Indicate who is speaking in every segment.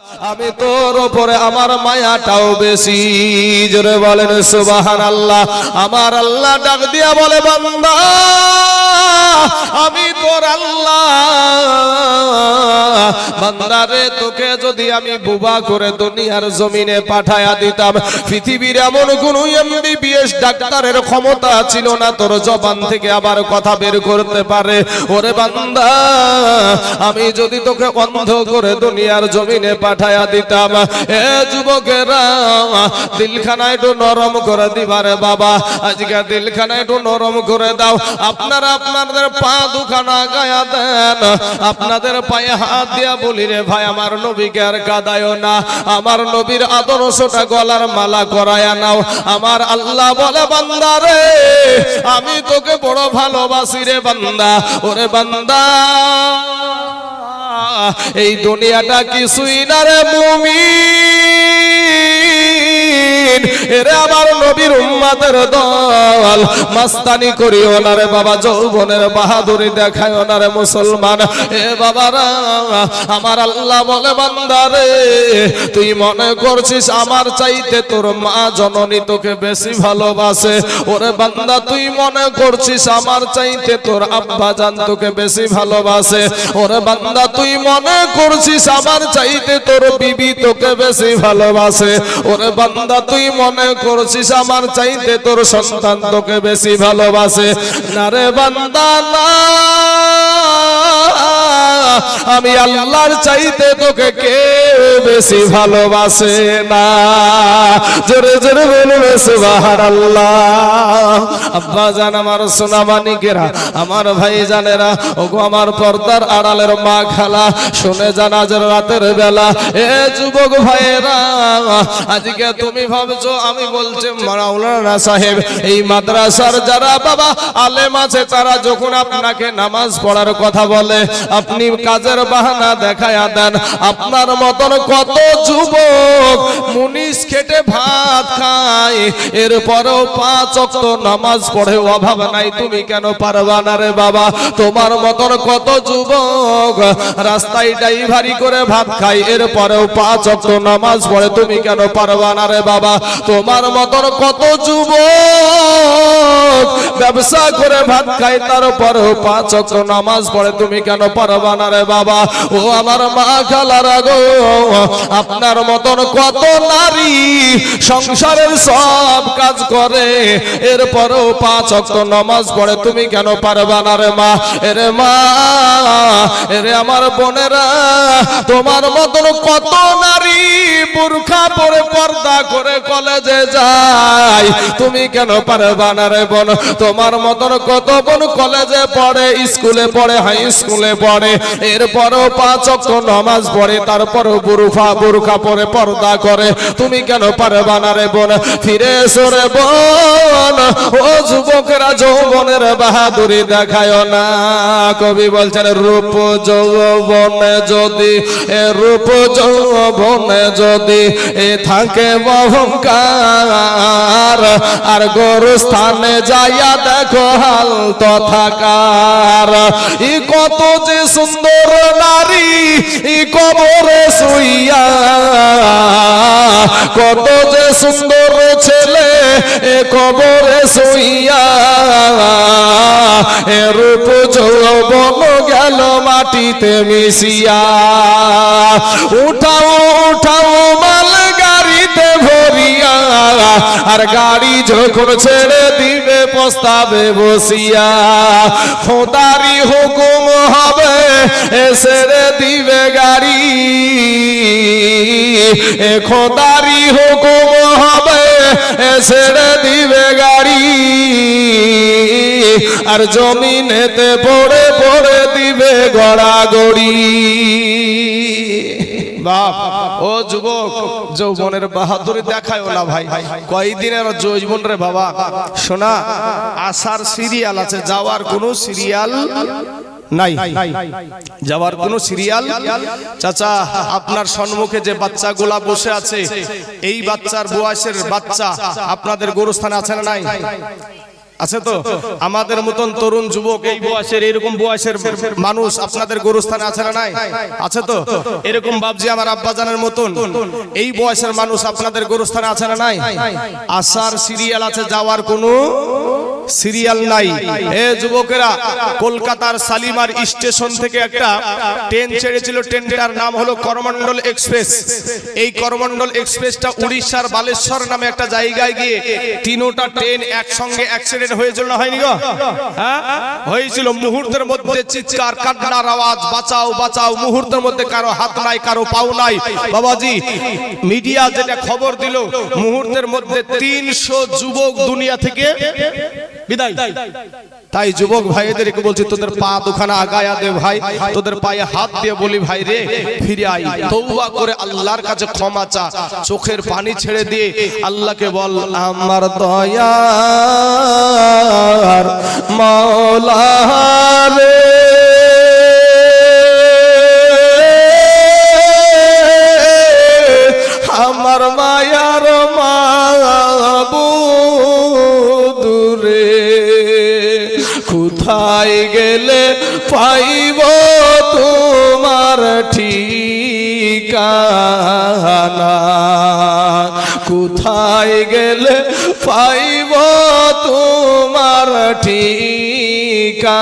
Speaker 1: আমি তোর উপরে আমার মায়াটাও বেশি। জোরে বলেন সুবহানাল্লাহ। আমার আল্লাহ ডাক দিয়া বলে, বান্দা আমি তোর আল্লাহ, বান্দা রে তোকে যদি আমি বুবা করে দুনিয়ার জমিনে পাঠায়া দিতাম, পৃথিবীর এমন কোন এমবিবিএস ডাক্তারের ক্ষমতা ছিল না তোর জবান থেকে আবার কথা বের করতে পারে। ওরে বান্দা, আমি যদি তোকে অন্ধ করে দুনিয়ার জমিনে পাঠায়া দিতাম, এ যুবকেরা দিলখানা একটু নরম করে দিবারে বাবা, আজকে দিলখানা একটু নরম করে দাও। আপনারা আপনাদের পা দুখানা গায়া দেন, আপনাদের পায়ে হাত দিয়া বলি, রে ভাই আমার নবীকে আর কাঁদায়ও না, আমার নবীর আদর্শটা গলার মালা করায়া নাও। আমার আল্লাহ বলে, বান্দা রে আমি তোকে বড় ভালোবাসি রে বান্দা। ওরে বান্দা, এই দুনিয়াটা কিছুই না রে মুমিন, এরে আমার নবীর উম্মতের দল। মাস্তানি করিও না রে বাবা, যৌবনের বাহাদুরি দেখায়ও না রে মুসলমান। এ বাবারা, আমার আল্লাহ বলে, বান্দা রে তুই মনে করছিস আমার চাইতে তোর মা জননী তোকে বেশি ভালোবাসে। ওরে বান্দা, তুই মনে করছিস আমার চাইতে তোর আব্বা জান তোকে বেশি ভালোবাসে। ওরে বান্দা, তুই মনে করছিস আমার চাইতে তোর বিবি তোকে বেশি ভালোবাসে। ওরে বান্দা, তুই মনে করছিস আমার চাইতে তোর সন্তান তোকে বেশি ভালোবাসে। না রে বান্দা না, আমি আল্লাহর চাইতে তোকে কেউ বেশি ভালোবাসে না। জোরে জোরে বলবে সুবহানাল্লাহ। আব্বা জান, আমার সোনা মানিকেরা, আমার ভাই জানেরা, ওগো আমার পর্দার আড়ালের মা খালা, শুনে জান আজ রাতের বেলা, এ যুবক ভাইয়েরা, আজকে তুমি ভাবছো আমি বলছি মাওলানা সাহেব, এই মাদ্রাসার যারা বাবা আলেম আছে তারা যখন আপনাকে নামাজ পড়ার কথা বলে আপনি কাজের বাহানা দেখায়া দেন। আপনার মতন কত যুবক মুনিশ খেটে ভাত খায়, এরপরেও 5 ওয়াক্ত নামাজ পড়ে, অভাব নাই, তুমি কেন পারবা না রে বাবা? তোমার মতন কত যুবক রাস্তায় ড্রাইভারি করে ভাত খায়, এরপরেও 5 ওয়াক্ত নামাজ পড়ে, তুমি কেন পারবা না রে বাবা? তোমার মতন কত যুবক ব্যবসা করে ভাত খায়, তারপরেও 5 ওয়াক্ত নামাজ পড়ে, তুমি কেন পারবা না রে বাবা? ও আমার মা খালারা গো, আপনার মতন কত নারী সংসারের সব কাজ করে, এরপরেও 5 ওয়াক্ত নামাজ পড়ে, তুমি কেন পারবা না রে মা? এরে মা, এরে আমার বোনেরা, তোমার মতন কত নারী বুরখা পরে পর্দা করে কলেজে যায়, তুমি কেন পারবা না রে বোন? তোমার মতন কত বোন কলেজে পড়ে, স্কুলে পড়ে, হাই স্কুলে পড়ে, এরপরেও 5 ওয়াক্ত নামাজ পড়ে, তারপরেও বুরখা পরে পর্দা করে, তুমি কেন পারবা না রে বোন? ফিরে এসো রে বোন, ও যুবকেরা, যৌবনের বাহাদুরি দেখায় না। কবি বলছেন, রূপ যৌবনে যদি, রূপ যৌবনে যদি থাকে অহংকার, আর গরু স্থানে যাইয়া দেখো হাল তথাকার। ই কত যে সুন্দর নারী ই কবরে শুইয়া, কত যে সুন্দর ছেলে এ কবরে শুইয়া, এ রূপ যৌবন গেল মাটিতে মিশিয়া। উঠাও উঠাও মাল গাড়িতে ভরিয়া, আর গাড়ি যখন ছেড়ে দিবে পস্তাবে বসিয়া। খোদারি হুকুম হবে এ ছেড়ে দিবে গাড়ি, এ খোদারি হুকুম হবে এ ছেড়ে দিবে গাড়ি, আর জমিনেতে পড়ে পড়ে দিবে গড়াগড়ি। বাপ, ও যুবক, যৌবনের বাহাদুরি দেখায় না ভাই। কয়দিনের যৌবন রে বাবা? শোনা, আসার সিরিয়াল আছে, যাওয়ার কোনো সিরিয়াল নাই, যাওয়ার কোনো সিরিয়াল। চাচা, আপনার সম্মুখে যে বাচ্চাগুলা বসে আছে, এই বাচ্চার বয়সের বাচ্চা আপনাদের গোরস্থানে আছে না নাই? আছে তো? আমাদের মতন তরুণ যুবক এই বয়সের, এরকম বয়সের মানুষ আপনাদের গোরস্থানে আছে না নাই? আছে তো? এরকম বাপজি আমার আব্বাজানের মতন এই বয়সের মানুষ আপনাদের গোরস্থানে আছে না নাই? আসার সিরিয়াল আছে, যাওয়ার কোনো সিরিয়াল নাই। এ যুবকেরা, কলকাতার শালিমার স্টেশন থেকে একটা ট্রেন ছেড়েছিল, ট্রেনটার নাম হলো করমণ্ডল এক্সপ্রেস। এই করমণ্ডল এক্সপ্রেসটা উড়িষ্যার বালেশ্বর নামে একটা জায়গায় গিয়ে তিনটা ট্রেন একসঙ্গে অ্যাক্সিডেন্ট হয়েছিল না হয়নি গো? হ্যাঁ হয়েছিল। মুহূর্তের মধ্যে চিৎকার কান্নার আওয়াজ, বাঁচাও বাঁচাও। মুহূর্তের মধ্যে কারো হাত নাই, কারো পাও নাই। বাবাজি মিডিয়া যেটা খবর দিল, মুহূর্তের মধ্যে 300 যুবক দুনিয়া থেকে বিদায়। তাই যুবক ভাইদেরকে বলছি, তোদের পা দুখানা আগায়া দে ভাই, তোদের পায়ে হাত দিয়ে বলি ভাই রে ফিরে আই, তওবা করে আল্লাহর কাছে ক্ষমা চা, চোখের পানি ছেড়ে দিয়ে আল্লাহকে বল, আমার দয়ার মাওলা রে, আমার মায়ার মাবুদ রে, কোথায় গেলে পাইব তোমার ঠিকানা, কোথায় গেলে পাইব তোমার ঠিকানা,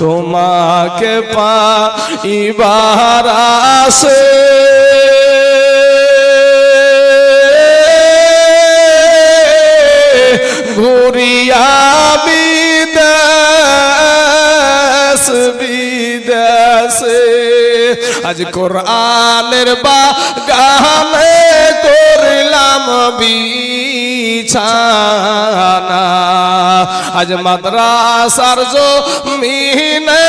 Speaker 1: তোমাকে পাইবার আসে ঘুরিয়া বিদেশ বিদেশে, আজ কোরআনের বাগানে করলাম বিছানা, আজ মাদ্রাসার জমিনে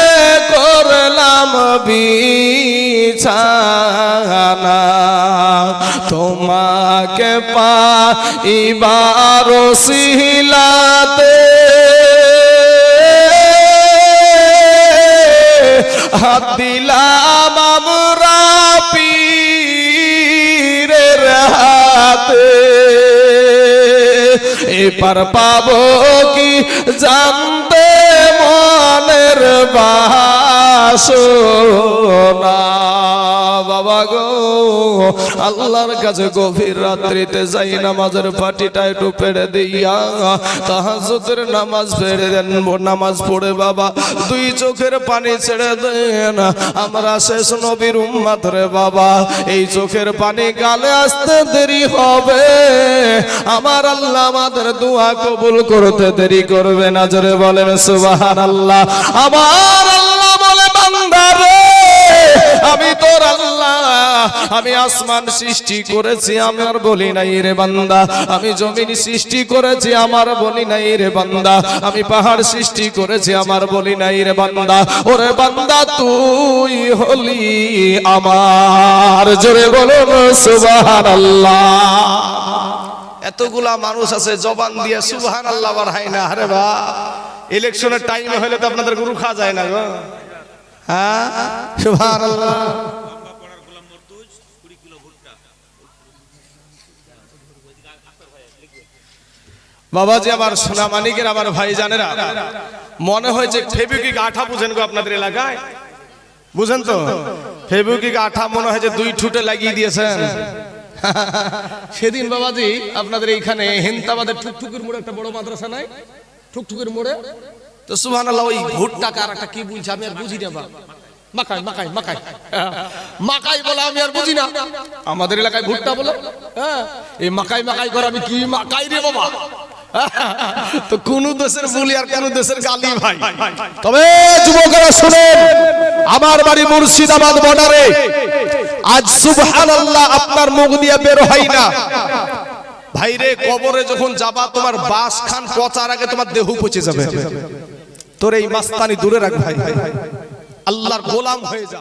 Speaker 1: করলাম বিছানা, তোমাকে পাইবার ওসিলাতে হাত দিলাম আমরা পীরের হাতে, এপার পাবো কি জানতে মনের বাসনা, বাবা গো আল্লাহর কাছে গভীর রাত্রিতে যাই নামাজের পাটিটা একটু পেড়ে দিয়া, তাহাজ্জুদের নামাজ পেড়ে দেন, নামাজ পড়ে বাবা দুই চোখের পানি ছেড়ে দেন। আমরা শেষ নবীর উম্মত রে বাবা, এই চোখের পানি গালে আসতে দেরি হবে, আমার আল্লাহ আমাদের দোয়া কবুল করতে দেরি করবে না। জোরে বলেন সুবহানাল্লাহ। আমার আল্লাহ বলে, বান্দা রে আমি তোর আল্লাহ, আমি আসমান সৃষ্টি করেছি আমার বলি নাই রে বান্দা, আমি জমিন সৃষ্টি করেছি আমার বলি নাই রে বান্দা, আমি পাহাড় সৃষ্টি করেছি আমার বলি নাই রে বান্দা, ওরে বান্দা তুই হলি আমার। জোরে বলুন সুবহানাল্লাহ। এতগুলা মানুষ আছে জবান দিয়ে সুবহানাল্লাহ বাড়াই না। আরে বা ইলেকশনের টাইমে হলে তো আপনাদের গুরু খাওয়া যায় না গো। হ্যাঁ সুবহানাল্লাহ। বাবাজি আমার সোনা মানিকের আমার ভাই জানেরা, মনে হয় যে ফেবিকুইক আঠা বুঝেন গো আপনাদের এলাকায়? বুঝেন তো? ফেবিকুইক আঠা মনে হয় যে 2 ঠুটে লাগিয়ে দিয়েছেন। সেদিন বাবাজি আপনাদের এইখানে হেন্তাবাদের ঠুকঠুকির মোড়ে একটা বড় মাদ্রাসা নাই, ঠুকঠুকির মোড়ে তো সুবহানাল্লাহ, ওই ভুট্টা কার একটা কি বলছে আমি আর বুঝি না, মাকাই মাকাই মাকাই মাকাই বলে আমি আর বুঝি না, আমাদের এলাকায় ভুট্টা বলে। হ্যাঁ এই মাকাই মাকাই করে আমি কি মাকাই রে বাবা, তো কোন দেশের বলি আর কোন দেশের গালি ভাই। তবে যুবকেরা শুনেন, আমার বাড়ি মুর্শিদাবাদ বর্ডারে, আজ সুবহানাল্লাহ আপনার মুখ দিয়ে বের হয় না ভাইরে, কবরে যখন যাবা তোমার বাস খান পচার আগে তোমার দেহ পচে যাবে। তোর এই মাস্তানি দূরে রাখ ভাই, আল্লাহর গোলাম হয়ে যা।